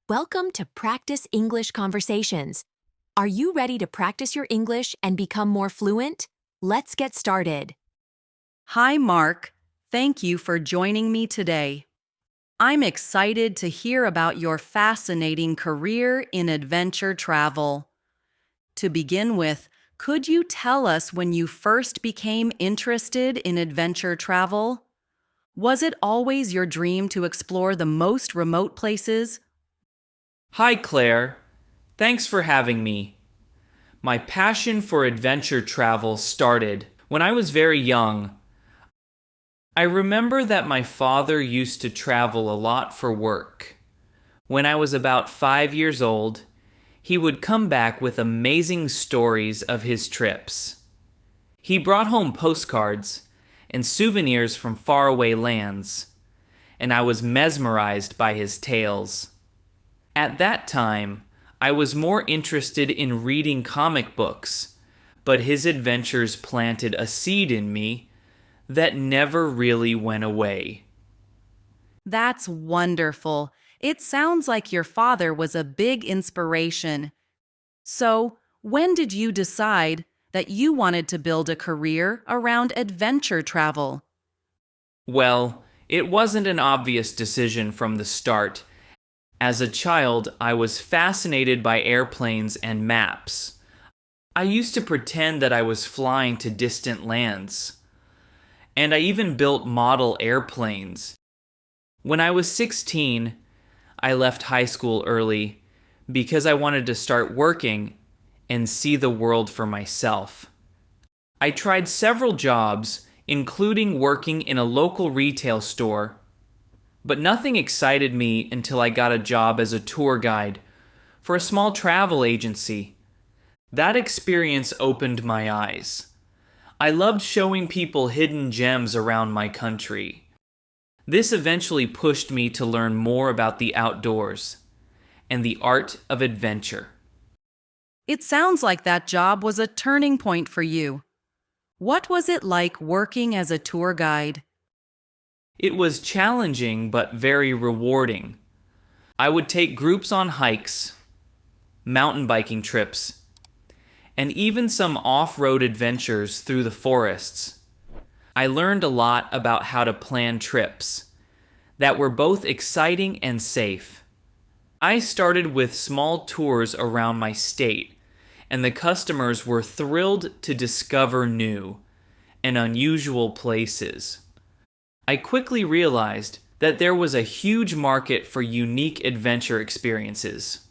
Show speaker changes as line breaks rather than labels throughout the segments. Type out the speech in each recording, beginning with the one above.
Welcome to Practice English Conversations. Are you ready to practice your English and become more fluent? Let's get started.
Hi, Mark. Thank you for joining me today. I'm excited to hear about your fascinating career in adventure travel. To begin with, could you tell us when you first became interested in adventure travel? Was it always your dream to explore the most remote places?
Hi, Claire. Thanks for having me. My passion for adventure travel started when I was very young. I remember that my father used to travel a lot for work. When I was about 5 years old, he would come back with amazing stories of his trips. He brought home postcards and souvenirs from faraway lands, and I was mesmerized by his tales. At that time, I was more interested in reading comic books, but his adventures planted a seed in me that never really went away.
That's wonderful. It sounds like your father was a big inspiration. So, when did you decide that you wanted to build a career around adventure travel?
Well, it wasn't an obvious decision from the start. As a child, I was fascinated by airplanes and maps. I used to pretend that I was flying to distant lands. And I even built model airplanes. When I was 16, I left high school early because I wanted to start working and see the world for myself. I tried several jobs, including working in a local retail store, but nothing excited me until I got a job as a tour guide for a small travel agency. That experience opened my eyes. I loved showing people hidden gems around my country. This eventually pushed me to learn more about the outdoors and the art of adventure.
It sounds like that job was a turning point for you. What was it like working as a tour guide?
It was challenging but very rewarding. I would take groups on hikes, mountain biking trips, and even some off-road adventures through the forests. I learned a lot about how to plan trips that were both exciting and safe. I started with small tours around my state, and the customers were thrilled to discover new and unusual places. I quickly realized that there was a huge market for unique adventure experiences.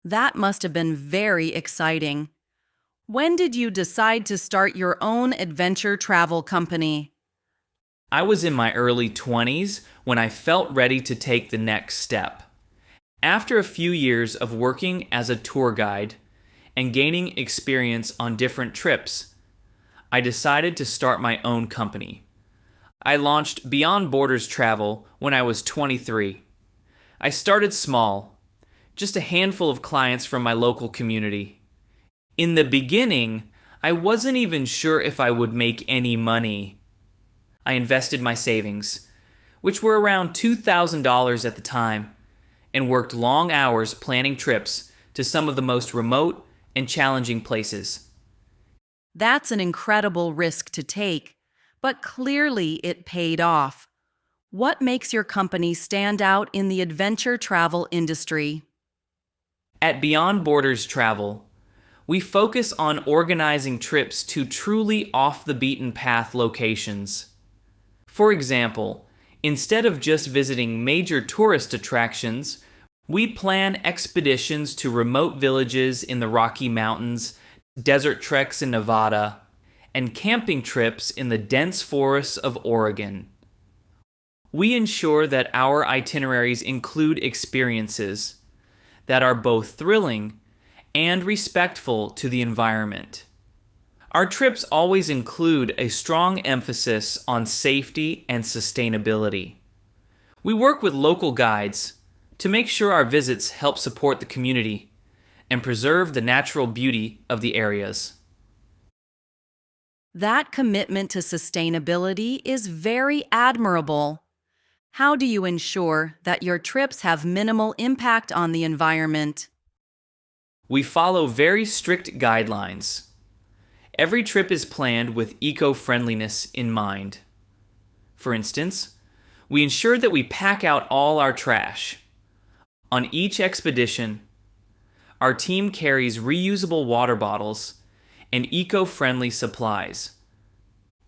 That must have been very exciting. When did you decide to start your own adventure travel company?
I was in my early 20s when I felt ready to take the next step. After a few years of working as a tour guide and gaining experience on different trips, I decided to start my own company. I launched Beyond Borders Travel when I was 23. I started small, just a handful of clients from my local community. In the beginning, I wasn't even sure if I would make any money. I invested my savings, which were around $2,000 at the time, and worked long hours planning trips to some of the most remote and challenging places.
That's an incredible risk to take, but clearly it paid off. What makes your company stand out in the adventure travel industry?
At Beyond Borders Travel, we focus on organizing trips to truly off-the-beaten-path locations. For example, instead of just visiting major tourist attractions, we plan expeditions to remote villages in the Rocky Mountains, desert treks in Nevada, and camping trips in the dense forests of Oregon. We ensure that our itineraries include experiences that are both thrilling and respectful to the environment. Our trips always include a strong emphasis on safety and sustainability. We work with local guides to make sure our visits help support the community and preserve the natural beauty of the areas.
That commitment to sustainability is very admirable. How do you ensure that your trips have minimal impact on the environment?
We follow very strict guidelines. Every trip is planned with eco-friendliness in mind. For instance, we ensure that we pack out all our trash. On each expedition, our team carries reusable water bottles and eco-friendly supplies.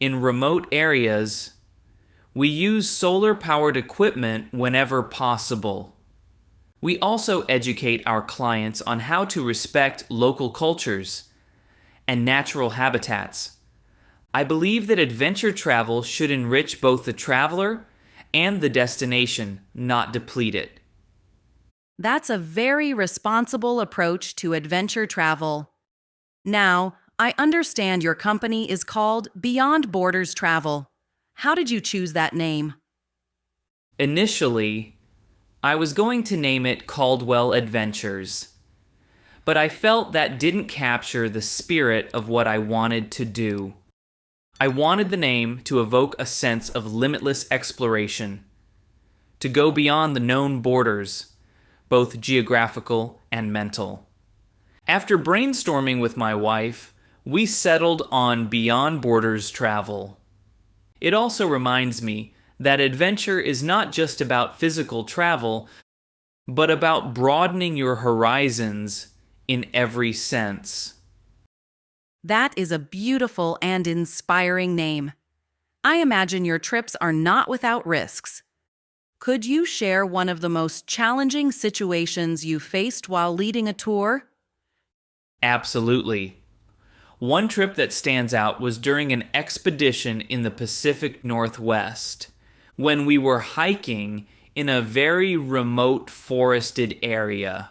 In remote areas, we use solar-powered equipment whenever possible. We also educate our clients on how to respect local cultures and natural habitats. I believe that adventure travel should enrich both the traveler and the destination, not deplete it.
That's a very responsible approach to adventure travel. Now, I understand your company is called Beyond Borders Travel. How did you choose that name?
Initially, I was going to name it Caldwell Adventures, but I felt that didn't capture the spirit of what I wanted to do. I wanted the name to evoke a sense of limitless exploration, to go beyond the known borders, both geographical and mental. After brainstorming with my wife, we settled on Beyond Borders Travel. It also reminds me that adventure is not just about physical travel, but about broadening your horizons in every sense.
That is a beautiful and inspiring name. I imagine your trips are not without risks. Could you share one of the most challenging situations you faced while leading a tour?
Absolutely. One trip that stands out was during an expedition in the Pacific Northwest, when we were hiking in a very remote forested area.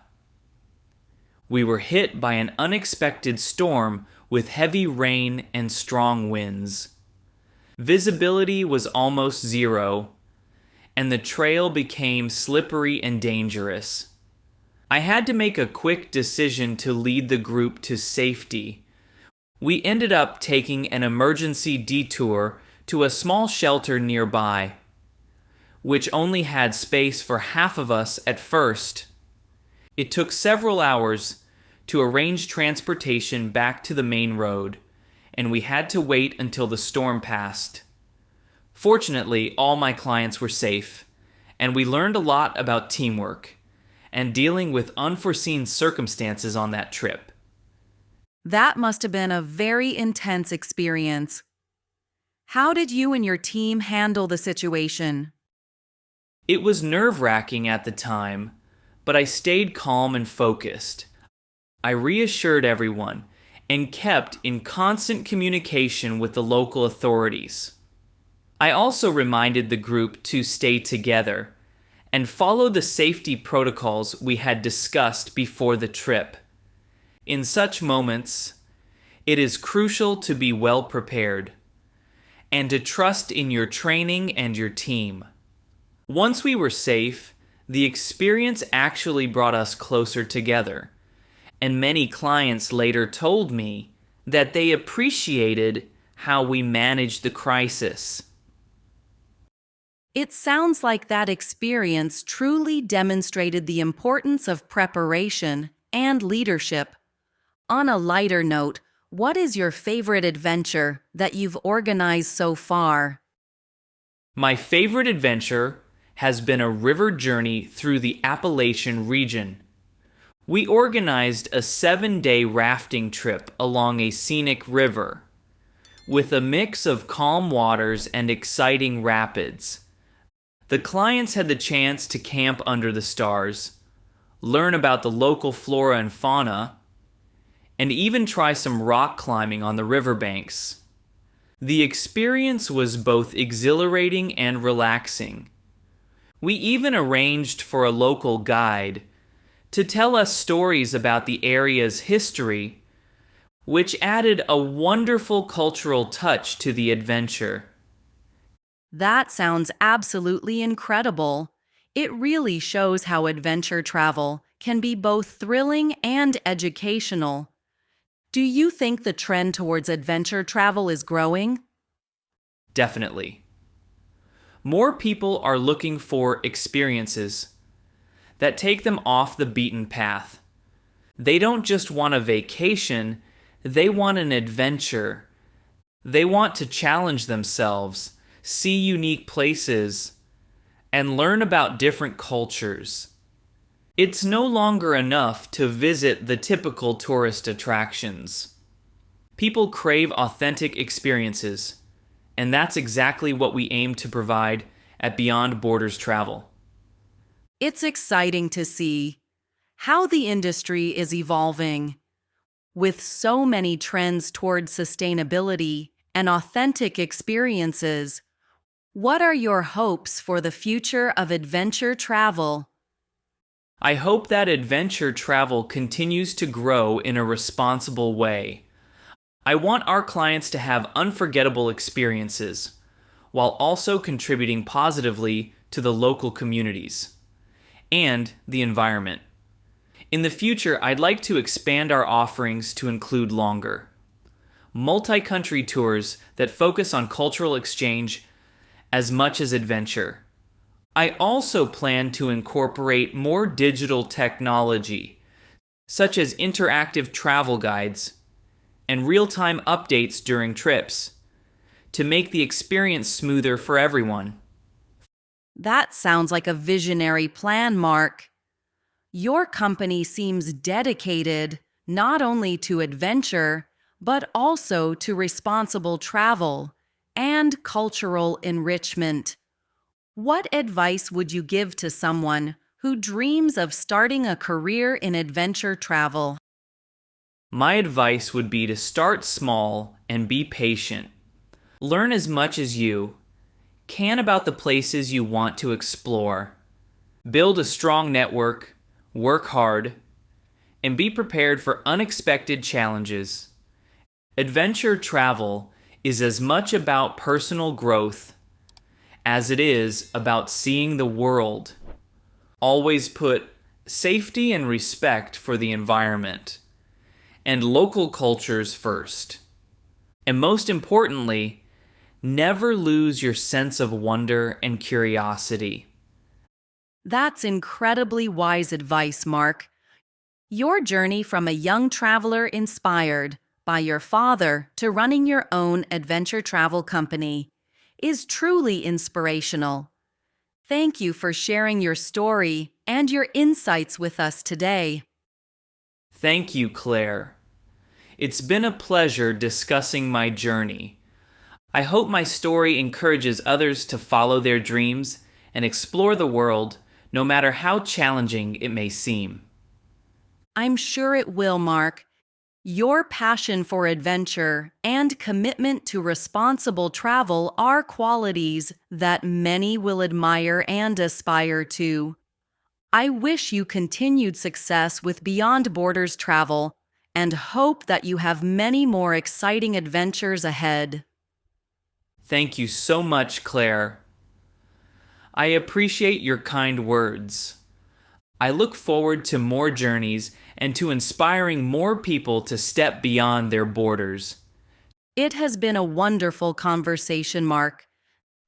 We were hit by an unexpected storm with heavy rain and strong winds. Visibility was almost zero, and the trail became slippery and dangerous. I had to make a quick decision to lead the group to safety. We ended up taking an emergency detour to a small shelter nearby, which only had space for half of us at first. It took several hours to arrange transportation back to the main road, and we had to wait until the storm passed. Fortunately, all my clients were safe, and we learned a lot about teamwork and dealing with unforeseen circumstances on that trip.
That must have been a very intense experience. How did you and your team handle the situation?
It was nerve-wracking at the time, but I stayed calm and focused. I reassured everyone and kept in constant communication with the local authorities. I also reminded the group to stay together and follow the safety protocols we had discussed before the trip. In such moments, it is crucial to be well prepared and to trust in your training and your team. Once we were safe, the experience actually brought us closer together, and many clients later told me that they appreciated how we managed the crisis.
It sounds like that experience truly demonstrated the importance of preparation and leadership. On a lighter note, what is your favorite adventure that you've organized so far?
My favorite adventure has been a river journey through the Appalachian region. We organized a 7-day rafting trip along a scenic river, with a mix of calm waters and exciting rapids. The clients had the chance to camp under the stars, learn about the local flora and fauna, and even try some rock climbing on the riverbanks. The experience was both exhilarating and relaxing. We even arranged for a local guide to tell us stories about the area's history, which added a wonderful cultural touch to the adventure.
That sounds absolutely incredible. It really shows how adventure travel can be both thrilling and educational. Do you think the trend towards adventure travel is growing?
Definitely. More people are looking for experiences that take them off the beaten path. They don't just want a vacation, they want an adventure. They want to challenge themselves, see unique places, and learn about different cultures. It's no longer enough to visit the typical tourist attractions. People crave authentic experiences, and that's exactly what we aim to provide at Beyond Borders Travel.
It's exciting to see how the industry is evolving. With so many trends toward sustainability and authentic experiences, what are your hopes for the future of adventure travel?
I hope that adventure travel continues to grow in a responsible way. I want our clients to have unforgettable experiences, while also contributing positively to the local communities and the environment. In the future, I'd like to expand our offerings to include longer, multi-country tours that focus on cultural exchange as much as adventure. I also plan to incorporate more digital technology, such as interactive travel guides and real-time updates during trips, to make the experience smoother for everyone.
That sounds like a visionary plan, Mark. Your company seems dedicated not only to adventure, but also to responsible travel and cultural enrichment. What advice would you give to someone who dreams of starting a career in adventure travel?
My advice would be to start small and be patient. Learn as much as you can about the places you want to explore. Build a strong network, work hard, and be prepared for unexpected challenges. Adventure travel is as much about personal growth as it is about seeing the world. Always put safety and respect for the environment and local cultures first. And most importantly, never lose your sense of wonder and curiosity.
That's incredibly wise advice, Mark. Your journey from a young traveler inspired by your father to running your own adventure travel company is truly inspirational. Thank you for sharing your story and your insights with us today.
Thank you, Claire. It's been a pleasure discussing my journey. I hope my story encourages others to follow their dreams and explore the world, no matter how challenging it may seem.
I'm sure it will, Mark. Your passion for adventure and commitment to responsible travel are qualities that many will admire and aspire to. I wish you continued success with Beyond Borders travel and hope that you have many more exciting adventures ahead.
Thank you so much, Claire. I appreciate your kind words. I look forward to more journeys and to inspiring more people to step beyond their borders.
It has been a wonderful conversation, Mark.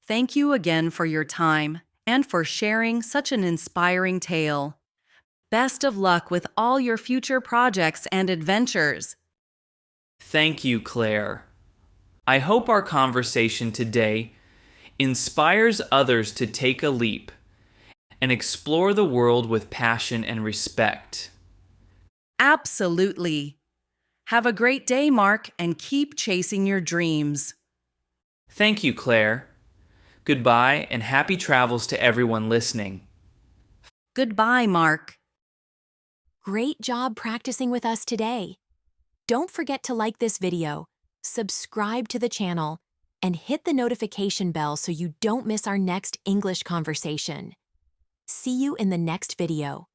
Thank you again for your time and for sharing such an inspiring tale. Best of luck with all your future projects and adventures.
Thank you, Claire. I hope our conversation today inspires others to take a leap and explore the world with passion and respect.
Absolutely. Have a great day, Mark, and keep chasing your dreams.
Thank you, Claire. Goodbye and happy travels to everyone listening.
Goodbye, Mark.
Great job practicing with us today. Don't forget to like this video, subscribe to the channel, and hit the notification bell so you don't miss our next English conversation. See you in the next video.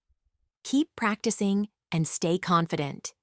Keep practicing and stay confident.